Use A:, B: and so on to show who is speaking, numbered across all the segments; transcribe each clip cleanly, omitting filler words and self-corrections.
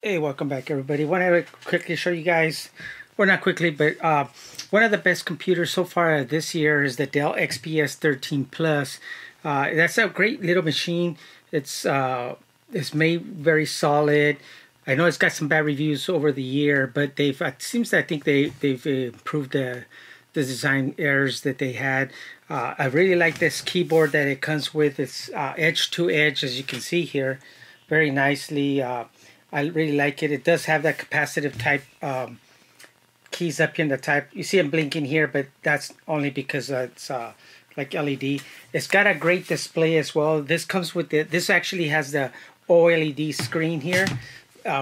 A: Hey, welcome back, everybody. Want to quickly show you guys, well, not quickly, but one of the best computers so far this year is the Dell XPS 13 Plus. That's a great little machine. It's made very solid. I know it's got some bad reviews over the year, but they've I think they've improved the design errors that they had. I really like this keyboard that it comes with. It's edge to edge, as you can see here, very nicely. I really like it. It does have that capacitive type keys up here in the type. You see them blinking here, but that's only because it's like LED. It's got a great display as well. This comes with this actually has the OLED screen here,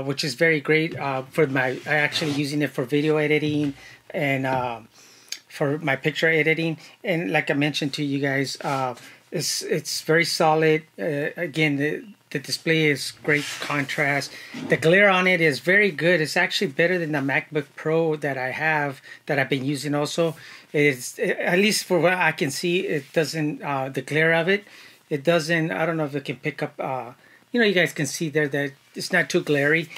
A: which is very great for I actually using it for video editing and for my picture editing. And like I mentioned to you guys, it's very solid. Again, the display is great contrast. The glare on it is very good. It's actually better than the MacBook Pro that I have, that I've been using also. It's, at least for what I can see, it doesn't, the glare of it, it doesn't, I don't know if it can pick up, you guys can see there that it's not too glary.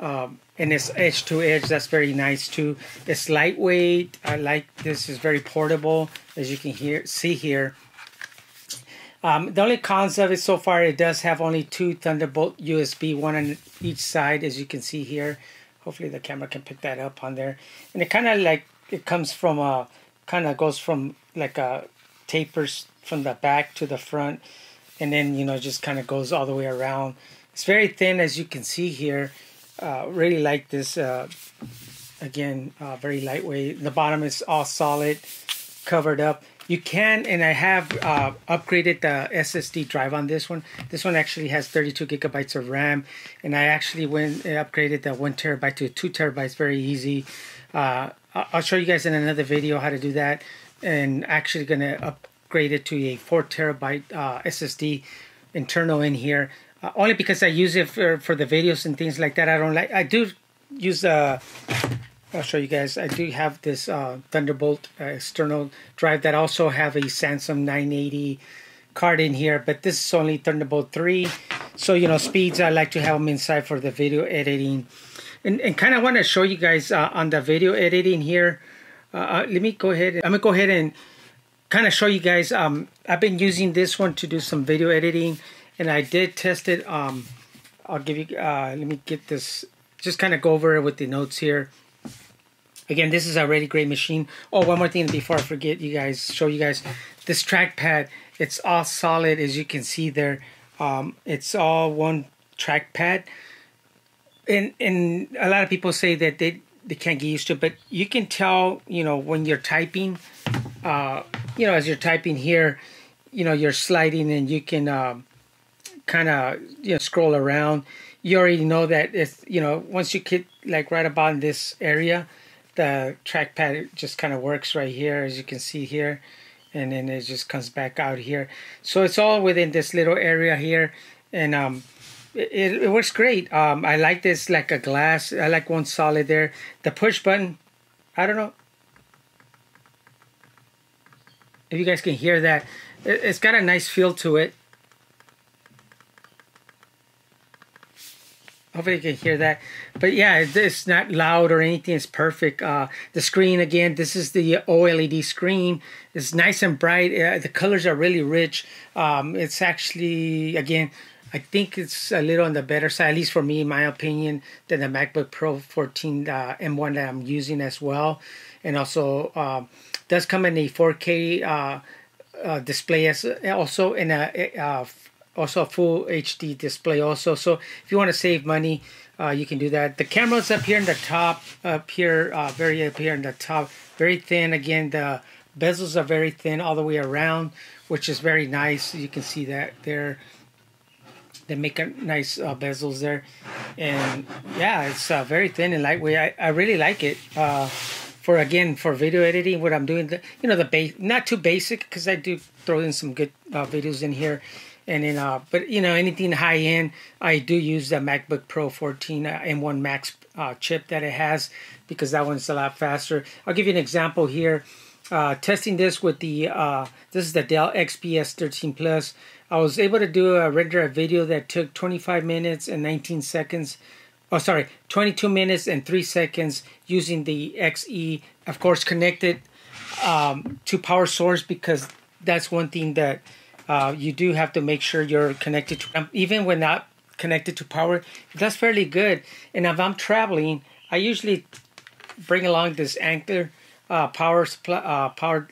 A: And it's edge to edge, that's very nice too. It's lightweight. I like this, is very portable, as you can see here. The only cons of it so far, it does have only two Thunderbolt USB, one on each side, as you can see here. Hopefully the camera can pick that up on there. And it kind of like, it comes from goes from like tapers from the back to the front, and then just kind of goes all the way around. It's very thin, as you can see here. Really like this. Again, very lightweight. The bottom is all solid, covered up. You can, and I have upgraded the SSD drive on this one. This one actually has 32 gigabytes of RAM, and I actually went and upgraded the 1 terabyte to 2 terabytes very easy. I'll show you guys in another video how to do that, and actually going to upgrade it to a 4 terabyte SSD internal in here, only because I use it for the videos and things like that. I do use I'll show you guys. I do have this Thunderbolt external drive that also have a Samsung 980 card in here, but this is only Thunderbolt 3. So, speeds, I like to have them inside for the video editing. And kind of want to show you guys on the video editing here. Let me go ahead. I'm going to go ahead and kind of show you guys. I've been using this one to do some video editing, and I did test it. I'll give you, let me get this, just kind of go over it with the notes here. Again, this is a really great machine. Oh, one more thing before I forget, show you guys this trackpad. It's all solid, as you can see there. It's all one trackpad, and a lot of people say that they can't get used to it, but you can tell, when you're typing, as you're typing here, you're sliding, and you can kind of scroll around. You already know that it's once you get like right about in this area, the trackpad just kind of works right here, as you can see here, and then it just comes back out here. So it's all within this little area here, and it works great. I like this like a glass. I like one solid there. The push button, I don't know if you guys can hear that. It's got a nice feel to it. Hopefully you can hear that. But yeah, it's not loud or anything. It's perfect. The screen, again, this is the OLED screen. It's nice and bright. The colors are really rich. It's actually, again, I think it's a little on the better side, at least for me, in my opinion, than the MacBook Pro 14 M1 that I'm using as well. And also does come in a 4K display also, in also a full HD display also. So if you want to save money, you can do that. The camera's up here in the top, very up here in the top, very thin. Again, the bezels are very thin all the way around, which is very nice. You can see that there. They make a nice bezels there, and yeah, it's very thin and lightweight. I really like it. For video editing, what I'm doing, the base, not too basic, because I do throw in some good videos in here. And then, but anything high end, I do use the MacBook Pro 14 M1 Max chip that it has, because that one's a lot faster. I'll give you an example here. Testing this with the this is the Dell XPS 13 Plus. I was able to render a video that took 25 minutes and 19 seconds oh sorry, 22 minutes and 3 seconds using the XE, of course connected to power source, because that's one thing that you do have to make sure you're connected to, even when not connected to power. That's fairly good. And if I'm traveling, I usually bring along this Anchor power supply, power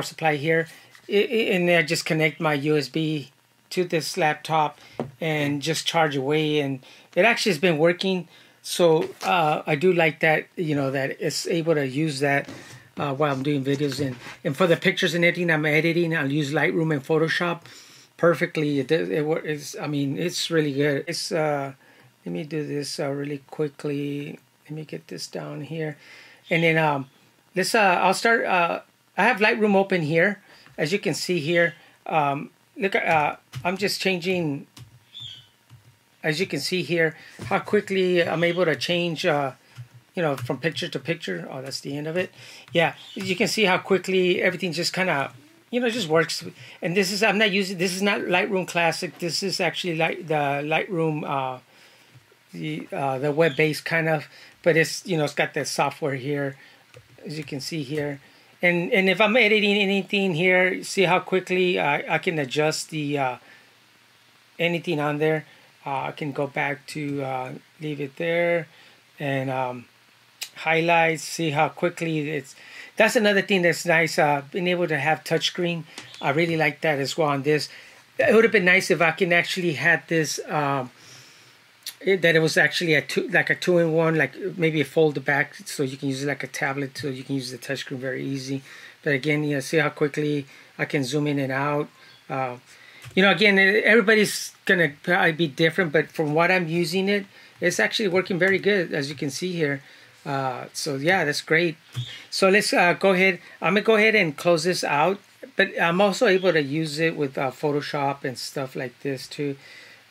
A: supply here, and I just connect my USB to this laptop and just charge away, and it actually has been working. So I do like that, that it's able to use that while I'm doing videos. And for the pictures and editing I'm editing, I'll use Lightroom and Photoshop perfectly. It's really good. It's let me do this really quickly. Let me get this down here, and then I'll start. I have Lightroom open here, as you can see here. Look, I'm just changing. As you can see here, how quickly I'm able to change, from picture to picture. Oh, that's the end of it. Yeah, you can see how quickly everything just kind of, just works. And this is, this is not Lightroom Classic. This is actually like the Lightroom, the web-based kind of, but it's, it's got the software here, as you can see here. And if I'm editing anything here, see how quickly I can adjust the anything on there. I can go back to leave it there and highlights. See how quickly it's. That's another thing that's nice. Being able to have touchscreen, I really like that as well on this. It would have been nice if I can actually had this. That it was actually like a two-in-one, like maybe a fold back, so you can use it like a tablet, so you can use the touchscreen very easy. But again, see how quickly I can zoom in and out. Again, everybody's gonna probably be different, but from what I'm using it's actually working very good, as you can see here. So yeah, that's great. So let's go ahead. I'm gonna go ahead and close this out, but I'm also able to use it with Photoshop and stuff like this too.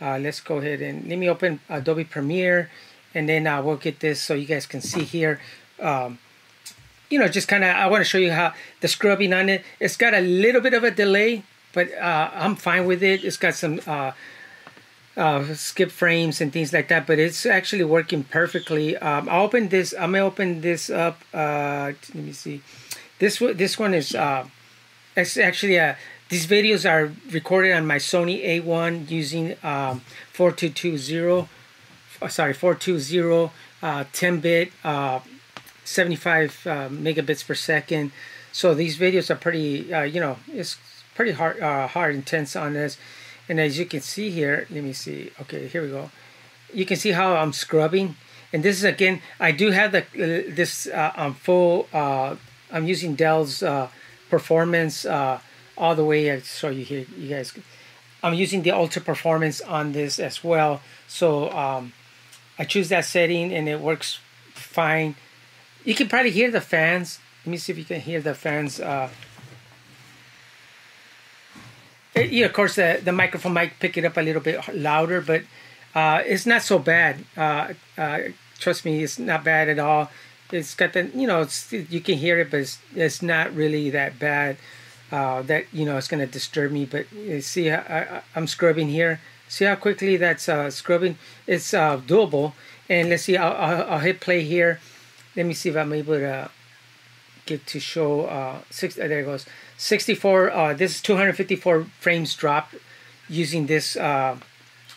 A: Let's go ahead and let me open Adobe Premiere, and then we'll get this so you guys can see here. Just kind of, I want to show you how the scrubbing on it. It's got a little bit of a delay, but I'm fine with it. It's got some skip frames and things like that, but it's actually working perfectly. I'm gonna open this up. Let me see. This one is it's actually these videos are recorded on my Sony A1 using 420 10-bit 75 megabits per second. So these videos are pretty it's pretty hard intense on this. And as you can see here, let me see. Okay, here we go. You can see how I'm scrubbing. And this is, again, I do have this on full. I'm using Dell's performance all the way. I'll show you here, you guys. I'm using the ultra performance on this as well. So I choose that setting and it works fine. You can probably hear the fans. Let me see if you can hear the fans. Of course, the microphone might pick it up a little bit louder, but it's not so bad. Trust me, it's not bad at all. It's got the, you can hear it, but it's not really that bad. That it's going to disturb me. But you see, I'm scrubbing here. See how quickly that's scrubbing? It's doable. And let's see, I'll hit play here. Let me see if I'm able to get to show there it goes. 64. This is 254 frames dropped using this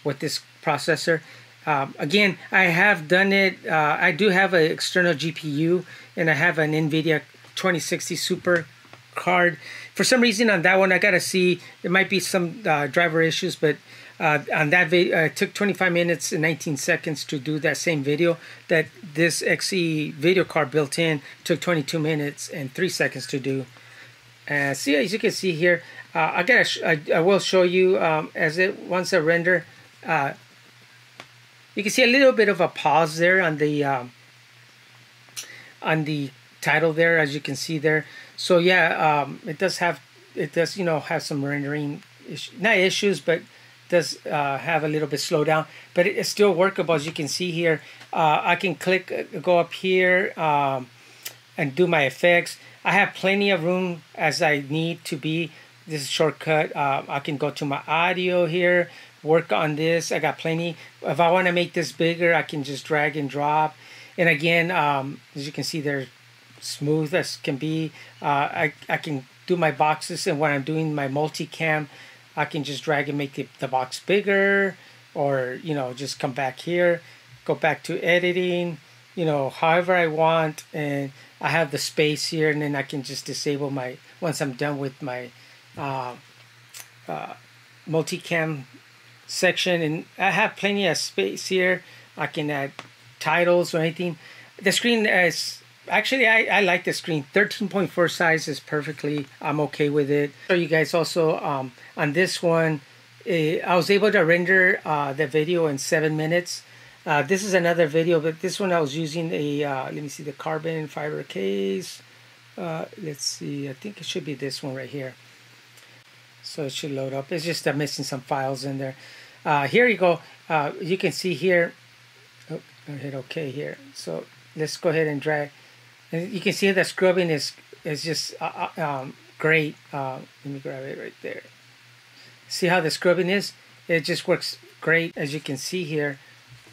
A: with this processor. Again, I have done it. I do have an external GPU, and I have an NVIDIA 2060 Super card. For some reason on that one, I gotta see. There might be some driver issues, but on that video, it took 25 minutes and 19 seconds to do that same video. That this XE video card built in took 22 minutes and 3 seconds to do. See, as you can see here, I will show you once I render. You can see a little bit of a pause there on the title there, as you can see there. So yeah, it does have some rendering not issues, but does have a little bit slowdown, but it's still workable, as you can see here. I can go up here and do my effects. I have plenty of room as I need to be. This is a shortcut. I can go to my audio here, work on this. I got plenty. If I want to make this bigger, I can just drag and drop. And again, as you can see, they're smooth as can be. I can do my boxes, and when I'm doing my multicam, I can just drag and make the box bigger, or just come back here, go back to editing, however I want, and I have the space here, and then I can just disable my, once I'm done with my multicam section, and I have plenty of space here. I can add titles or anything. The screen is actually, I like the screen. 13.4 size is perfectly, I'm okay with it. So you guys also on this one, I was able to render the video in 7 minutes. This is another video, but this one I was using a let me see, the carbon fiber case. Let's see, I think it should be this one right here. So it should load up. It's just I'm missing some files in there. Here you go. You can see here. Oh, I hit OK here. So let's go ahead and drag. And you can see the scrubbing is just great. Let me grab it right there. See how the scrubbing is? It just works great, as you can see here.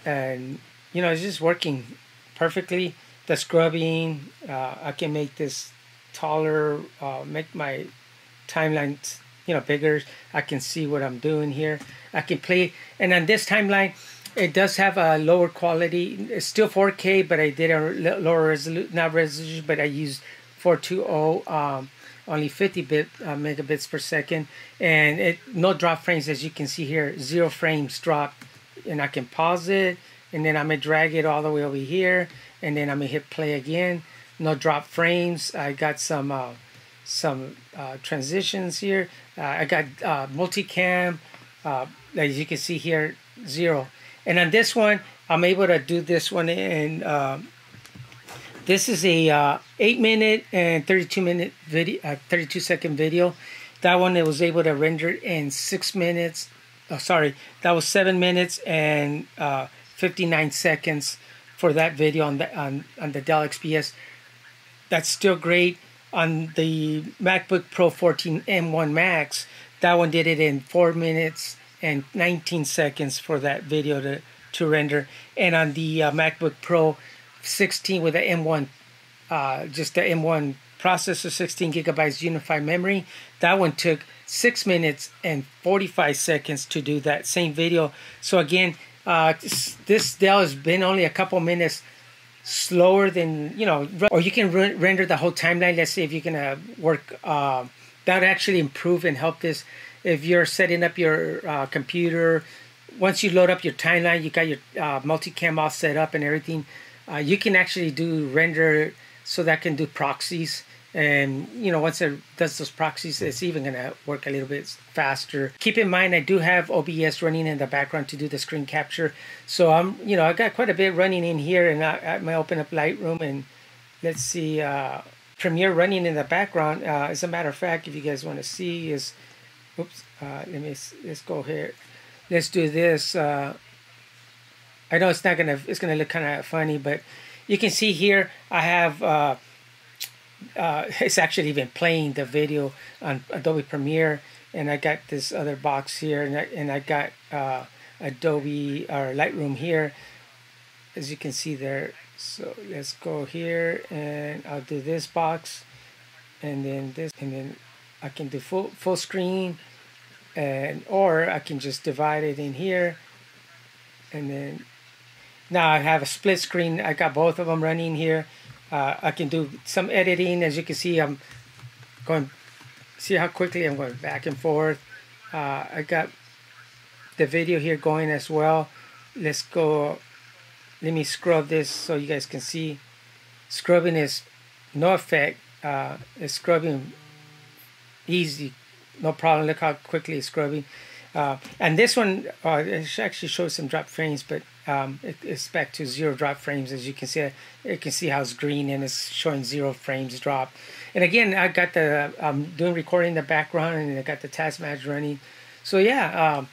A: And it's just working perfectly. The scrubbing, I can make this taller, make my timeline bigger. I can see what I'm doing here. I can play, and on this timeline it does have a lower quality. It's still 4K, but I did a lower resolution, not resolution, but I used 420, only 50 megabits per second, and no drop frames, as you can see here. 0 frames drop, and I can pause it, and then I'm gonna drag it all the way over here, and then I'm gonna hit play again. No drop frames. I got some transitions here. I got multicam, as you can see here, 0. And on this one, I'm able to do this one in. This is a 8-minute and 32-minute video, 32-second video. That one it was able to render in 6 minutes. Oh, sorry, that was 7 minutes and 59 seconds for that video on the Dell XPS. That's still great. On the MacBook Pro 14 M1 Max, that one did it in 4 minutes and 19 seconds for that video to render. And on the MacBook Pro 16 with the M1, just the M1 processor, 16 gigabytes unified memory, that one took 6 minutes and 45 seconds to do that same video. So again, this Dell has been only a couple minutes slower than, or you can render the whole timeline. Let's say if you're gonna work, that would actually improve and help this. If you're setting up your computer, once you load up your timeline, you got your multicam all set up and everything, you can actually do render so that can do proxies. And once it does those proxies, it's even gonna work a little bit faster. Keep in mind, I do have OBS running in the background to do the screen capture. So I got quite a bit running in here, and I might open up Lightroom, and let's see, Premiere running in the background. As a matter of fact, if you guys want to see, is, oops, let's go here. Let's do this. I know it's gonna look kind of funny, but you can see here I have. It's actually even playing the video on Adobe Premiere, and I got this other box here, and I got Adobe or Lightroom here, as you can see there. So let's go here, and I'll do this box, and then this, and then I can do full screen, and or I can just divide it in here, and then now I have a split screen. I got both of them running here. I can do some editing. As you can see, I'm going, see how quickly I'm going back and forth. I got the video here going as well. Let's go, let me scrub this so you guys can see. Scrubbing is no effect. It's scrubbing easy, no problem. Look how quickly it's scrubbing. And this one, it actually shows some drop frames, but it's back to 0 drop frames. As you can see, you can see how it's green and it's showing 0 frames drop. And again, I got I'm doing recording in the background, and I got the task manager running. So yeah,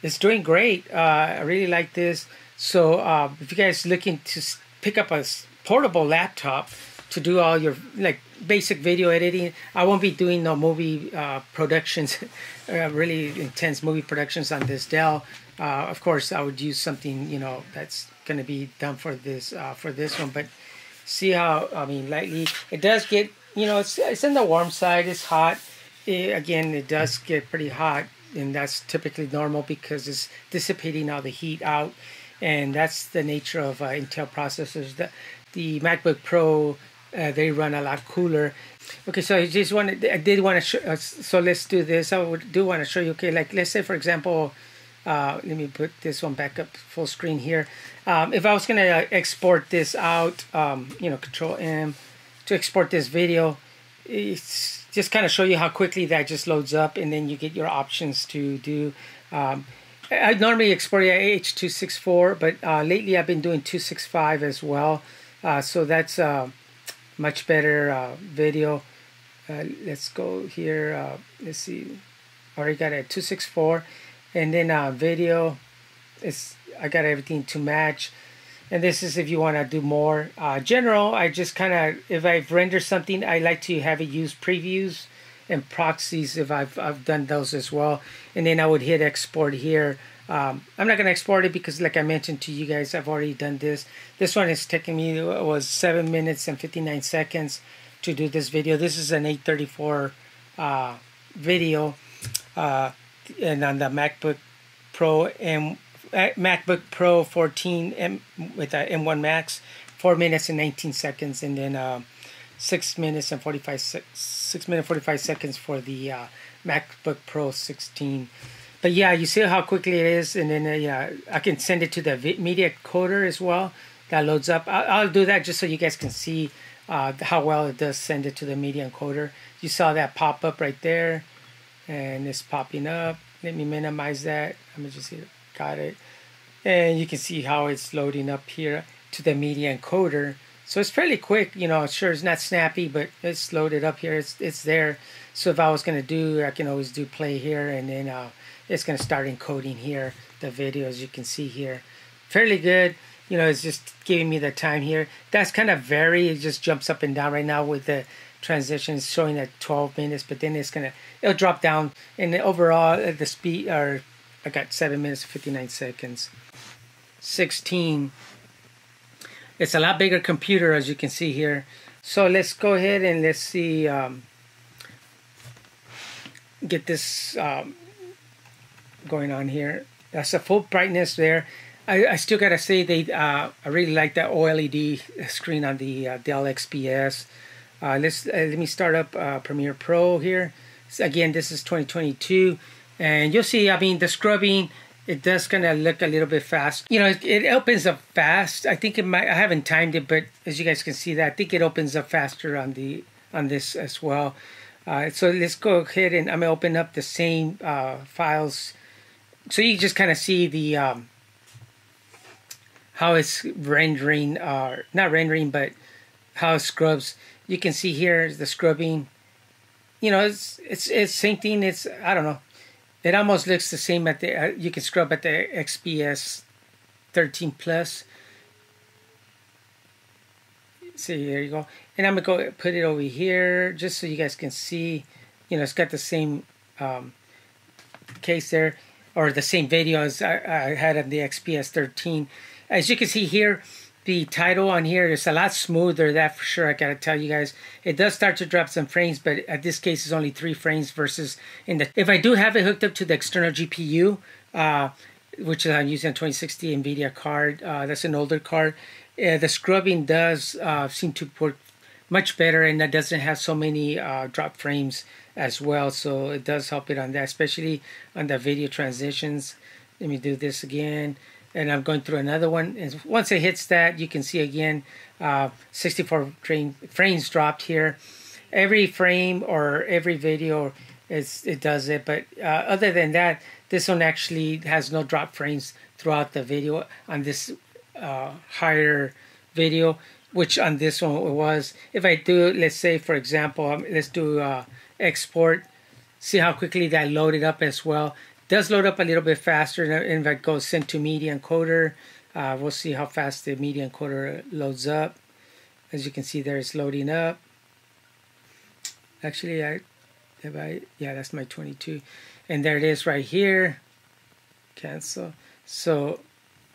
A: it's doing great. I really like this. So if you guys looking to pick up a portable laptop to do all your like basic video editing. I won't be doing no movie productions, really intense movie productions on this Dell. Of course, I would use something, you know, that's going to be done for this one. But see how, I mean, lightly it does get, you know, it's in the warm side. It's hot. Again, it does get pretty hot, and that's typically normal because it's dissipating all the heat out, and that's the nature of Intel processors. The MacBook Pro, they run a lot cooler. Okay, so I did want to so let's do this. I do want to show you. Okay, like let's say for example, let me put this one back up full screen here. If I was gonna export this out, you know, Control M to export this video, it's just kind of show you how quickly that just loads up, and then you get your options to do. I normally export it at H.264, but lately I've been doing 265 as well. So that's much better video. Let's go here. Let's see. Already got it at 264, and then video. I got everything to match. And this is if you want to do more. General, I just kind of, if I've rendered something, I like to have it use previews and proxies if I've done those as well. And then I would hit export here. I'm not going to export it because like I mentioned to you guys, I've already done this. This one is taking me, it was 7 minutes and 59 seconds to do this video. This is an 834 video and on the MacBook Pro and MacBook Pro 14 with a M1 Max, 4 minutes and 19 seconds, and then 6 minutes and 45 seconds for the MacBook Pro 16. But yeah, you see how quickly it is, and then yeah, I can send it to the media coder as well. That loads up. I'll do that just so you guys can see how well it does send it to the media encoder. You saw that pop up right there, and it's popping up. Let me minimize that. Let me just see. Got it. And you can see how it's loading up here to the media encoder. So it's fairly quick, you know. Sure, it's not snappy, but it's loaded up here. It's there. So if I was going to do, I can always do play here, and then it's going to start encoding here the video, as you can see here. Fairly good. You know, it's just giving me the time here. That's kind of very, it just jumps up and down right now with the transitions showing at 12 minutes, but then it'll drop down, and overall the speed are, I got 7 minutes 59 seconds. 16. It's a lot bigger computer, as you can see here. So let's go ahead and let's see, get this going on here. That's a full brightness there. I still gotta say I really like that OLED screen on the Dell XPS. Let me start up Premiere Pro here. So again, this is 2022, and you'll see. I mean, the scrubbing, it does kind of look a little bit fast. You know, it opens up fast. I think it might. I haven't timed it, but as you guys can see, that I think it opens up faster on this as well. So let's go ahead and I'm gonna open up the same files, so you just kind of see the how it's rendering, not rendering, but how it scrubs. You can see here the scrubbing. You know, it's same thing. It's, I don't know. It almost looks the same at the you can scrub at the XPS 13 Plus. See, there you go. And I'm gonna go put it over here just so you guys can see. You know, it's got the same case there, or the same video as I had on the XPS 13. As you can see here, the title on here is a lot smoother, that for sure. I gotta tell you guys, it does start to drop some frames, but at this case it's only 3 frames versus if I do have it hooked up to the external GPU, which I'm using a 2060 NVIDIA card, that's an older card, the scrubbing does seem to work much better, and that doesn't have so many drop frames as well. So it does help it on that, especially on the video transitions. Let me do this again. And I'm going through another one. And once it hits that, you can see again, 64 frames dropped here. Every frame or every video, it does it. But other than that, this one actually has no drop frames throughout the video on this higher video, which on this one it was. If I do, let's say, for example, let's do export. See how quickly that loaded up as well. Does load up a little bit faster, and if I go send to media encoder, we'll see how fast the media encoder loads up. As you can see there, it's loading up. Actually, yeah, that's my 22. And there it is right here. Cancel. So,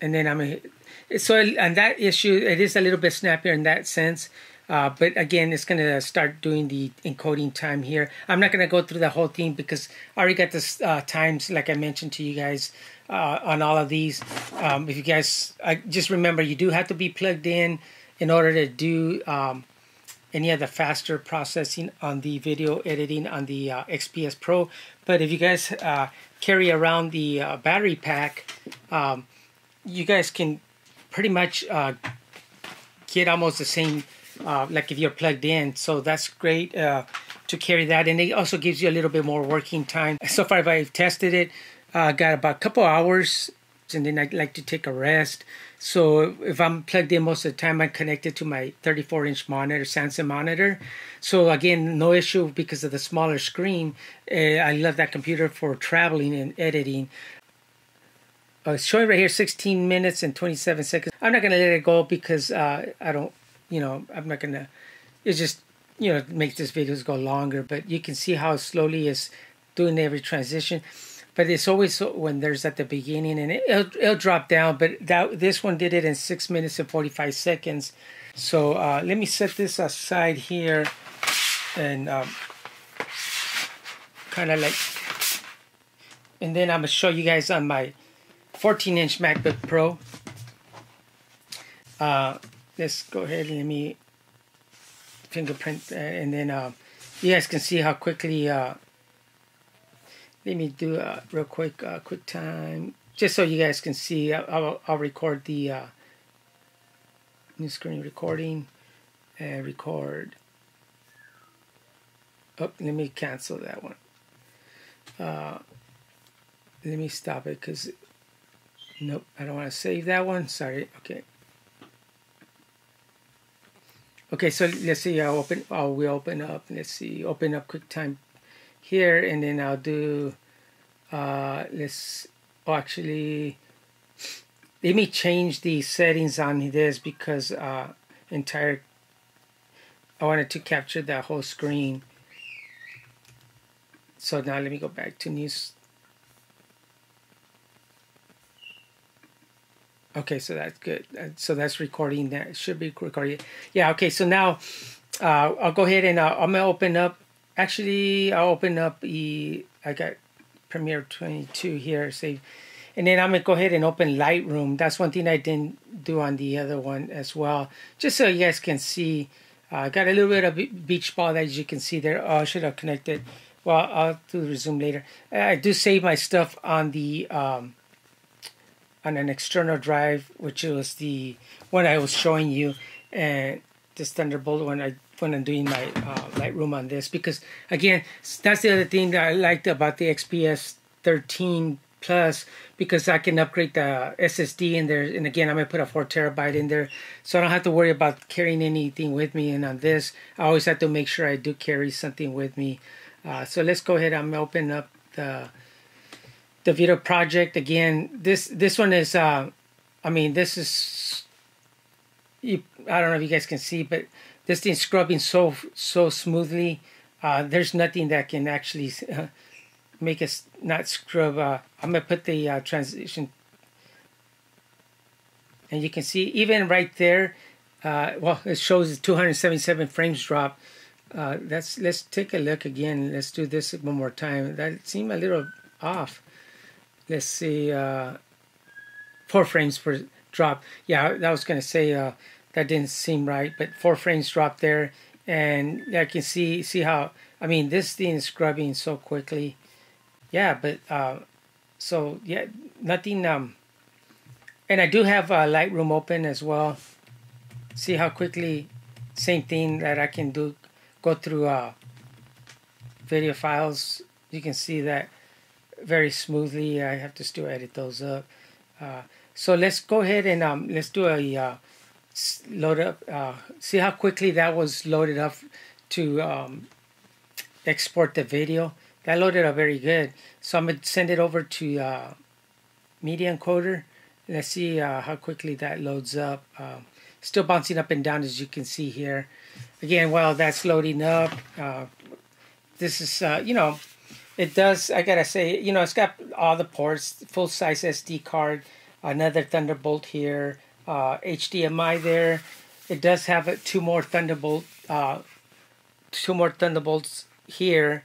A: and then on that issue, it is a little bit snappier in that sense. But again, it's going to start doing the encoding time here. I'm not going to go through the whole thing because I already got the times, like I mentioned to you guys, on all of these. If you guys, just remember, you do have to be plugged in order to do any of the faster processing on the video editing on the XPS Pro. But if you guys carry around the battery pack, you guys can pretty much get almost the same like if you're plugged in. So that's great to carry that, and it also gives you a little bit more working time. So far I've tested it, got about a couple hours, and then I like to take a rest. So if I'm plugged in most of the time, I'm connected to my 34-inch monitor, Samsung monitor. So again, no issue because of the smaller screen. I love that computer for traveling and editing. It's showing right here 16 minutes and 27 seconds. I'm not going to let it go because I don't, I'm not going to, it's just, makes these videos go longer. But you can see how slowly it's doing every transition. But it's always when there's at the beginning, and it'll drop down. But this one did it in 6 minutes and 45 seconds. So let me set this aside here and kind of like, and then I'm going to show you guys on my 14-inch MacBook Pro. Let's go ahead and let me fingerprint, and then you guys can see how quickly. Let me do a real quick time, just so you guys can see. I'll record the new screen recording and record. Oh, let me cancel that one. Let me stop it because nope, I don't want to save that one. Sorry. Okay, so let's see. We open up. Let's see. Open up QuickTime here, and then I'll do actually let me change the settings on this because I wanted to capture that whole screen. So now let me go back to news. Okay, so that's good. So that's recording. That should be recording. Yeah, okay, so now I'll go ahead and I'm gonna open up. Actually, I'll open up I got Premiere 22 here, save, and then I'm gonna go ahead and open Lightroom. That's one thing I didn't do on the other one as well, just so you guys can see. I got a little bit of beach ball, as you can see there. Oh, I should have connected. Well, I'll do resume later. I do save my stuff on the on an external drive, which was the one I was showing you, and this Thunderbolt when I'm doing my Lightroom on this, because again, that's the other thing that I liked about the XPS 13 Plus, because I can upgrade the SSD in there, and again, I'm gonna put a 4 terabyte in there, so I don't have to worry about carrying anything with me. And on this, I always have to make sure I do carry something with me. So let's go ahead. I'm gonna open up the video project again. This one is this is, I don't know if you guys can see, but this thing's scrubbing so smoothly. There's nothing that can actually make us not scrub. I'm gonna put the transition, and you can see even right there. Well, it shows 277 frames drop. Let's take a look again. Let's do this one more time. That seemed a little off. Let's see. 4 frames per drop. Yeah, I was gonna say that didn't seem right, but 4 frames drop there, and I can see how, this thing is scrubbing so quickly. Yeah, but so yeah, nothing. And I do have Lightroom open as well. See how quickly, same thing that I can do. Go through video files. You can see that very smoothly. I have to still edit those up. So let's go ahead and let's do a load up. See how quickly that was loaded up to export the video. That loaded up very good. So I'm gonna send it over to media encoder, Let's see how quickly that loads up. Still bouncing up and down, as you can see here. Again, while that's loading up, this is, you know, it does, I gotta say, you know, it's got all the ports, full-size SD card, another Thunderbolt here, HDMI there. It does have two more Thunderbolts here,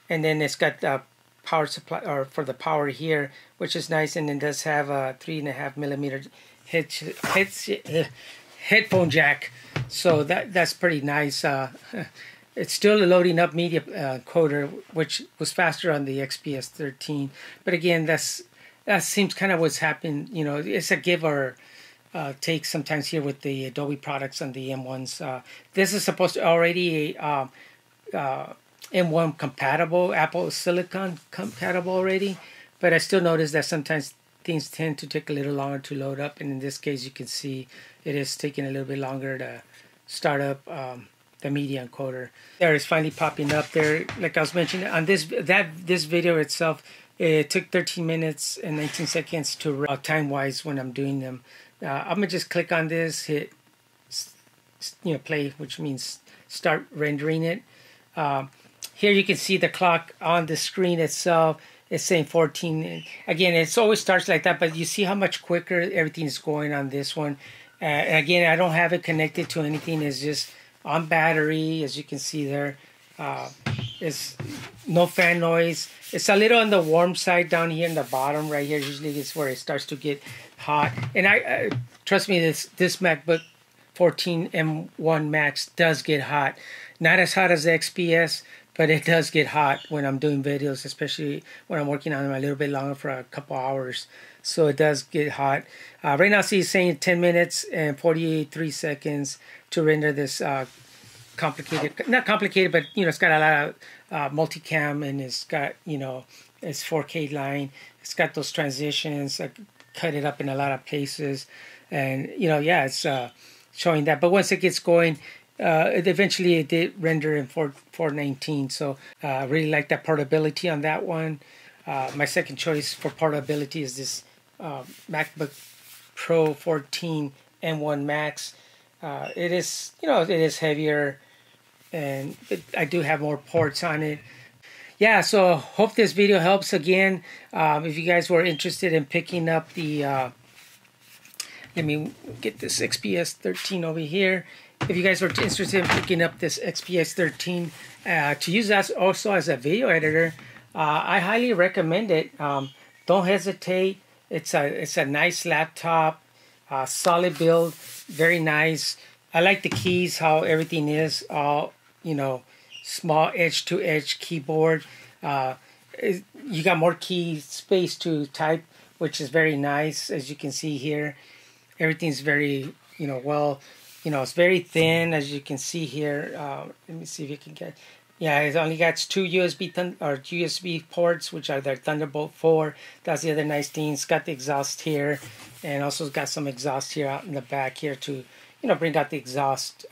A: and then it's got the power supply, or for the power here, which is nice, and it does have a 3.5mm headphone jack, so that's pretty nice. It's still a loading up media coder, which was faster on the XPS 13. But again, that seems kind of what's happened. You know, it's a give or take sometimes here with the Adobe products on the M1s. This is supposed to already M1 compatible, Apple Silicon compatible already. But I still notice that sometimes things tend to take a little longer to load up. And in this case, you can see it is taking a little bit longer to start up the media encoder. There it's finally popping up there. Like I was mentioning on this video itself, it took 13 minutes and 19 seconds to time wise when I'm doing them. I'm gonna just click on this, hit play, which means start rendering it. Here you can see the clock on the screen itself. It's saying 14. Again, it always starts like that, but you see how much quicker everything is going on this one. Again, I don't have it connected to anything. It's just on battery, as you can see there. It's no fan noise. It's a little on the warm side down here in the bottom right here. Usually it's where it starts to get hot. And I trust me, this MacBook 14 M1 Max does get hot. Not as hot as the XPS, but it does get hot when I'm doing videos, especially when I'm working on them a little bit longer for a couple hours. So it does get hot. Right now, see, it's saying 10 minutes and 43 seconds to render this complicated, not complicated, but, you know, it's got a lot of multicam, and it's got, you know, it's 4K line. It's got those transitions. I cut it up in a lot of places. And, you know, yeah, it's showing that. But once it gets going, eventually it did render in 419. So I really like that portability on that one. My second choice for portability is this MacBook Pro 14 M1 Max. It is, you know, it is heavier, and I do have more ports on it. Yeah, so hope this video helps. Again, if you guys were interested in picking up the, let me get this XPS 13 over here. If you guys were interested in picking up this XPS 13 to use that also as a video editor, I highly recommend it. Don't hesitate. It's a nice laptop, solid build, very nice. I like the keys, how everything is all, you know, small edge-to-edge keyboard. You got more key space to type, which is very nice, as you can see here. Everything's very, you know, well, you know, it's very thin, as you can see here. Let me see if you can get. Yeah, it only got two USB ports, which are their Thunderbolt 4. That's the other nice thing. It's got the exhaust here, and also got some exhaust here out in the back here to, you know, bring out the exhaust,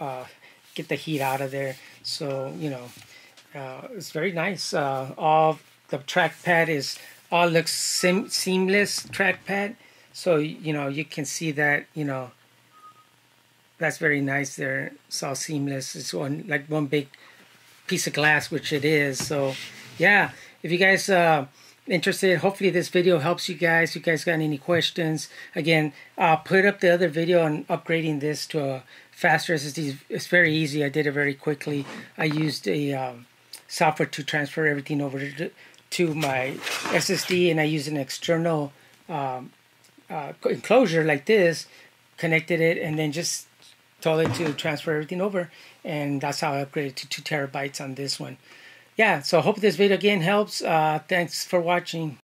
A: get the heat out of there. So, you know, it's very nice. All the trackpad all looks seamless trackpad. So, you know, you can see that, you know, that's very nice there. It's all seamless. It's one big piece of glass, which it is. So yeah, if you guys interested, hopefully this video helps you guys. If you guys got any questions, again, I'll put up the other video on upgrading this to a faster SSD. It's very easy. I did it very quickly. I used a software to transfer everything over to my SSD, and I used an external enclosure like this, connected it, and then just told it to transfer everything over, and that's how I upgraded to 2 terabytes on this one. Yeah, so I hope this video again helps. Thanks for watching.